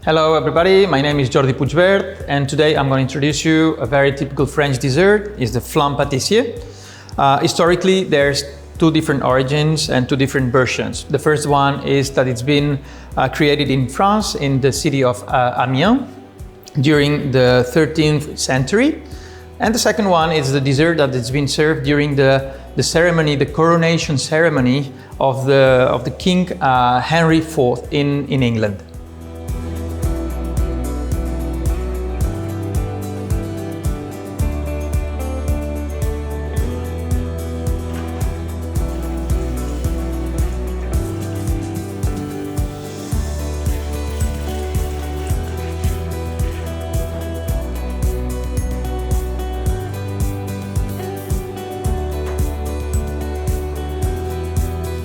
Hello everybody, my name is Jordi Puigvert and today I'm going to introduce you a very typical French dessert. It's the Flan Patissier. Historically there's two different origins and two different versions. The first one is that it's been created in France in the city of Amiens during the 13th century. And the second one is the dessert that it's been served during the ceremony, the coronation ceremony of the King Henry IV in England.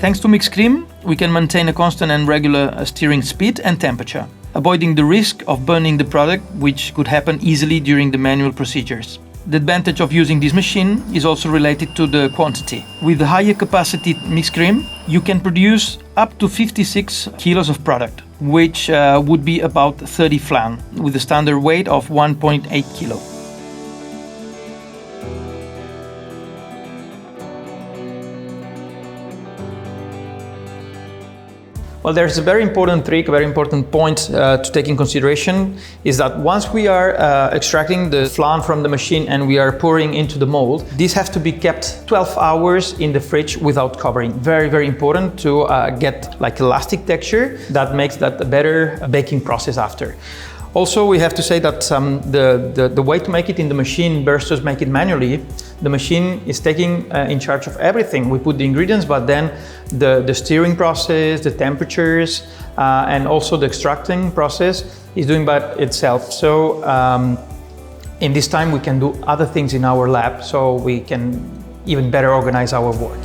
Thanks to Mixcream, we can maintain a constant and regular stirring speed and temperature, avoiding the risk of burning the product, which could happen easily during the manual procedures. The advantage of using this machine is also related to the quantity. With the higher capacity Mixcream, you can produce up to 56 kilos of product, which would be about 30 flan, with a standard weight of 1.8 kilo. Well, there's a very important trick, a very important point to take in consideration is that once we are extracting the flan from the machine and we are pouring into the mold, these have to be kept 12 hours in the fridge without covering. Very, very important to get like elastic texture that makes that a better baking process after. Also, we have to say that the way to make it in the machine versus make it manually, the machine is taking in charge of everything. We put the ingredients, but then the stirring process, the temperatures, and also the extracting process is doing by itself. So in this time, we can do other things in our lab, so we can even better organize our work.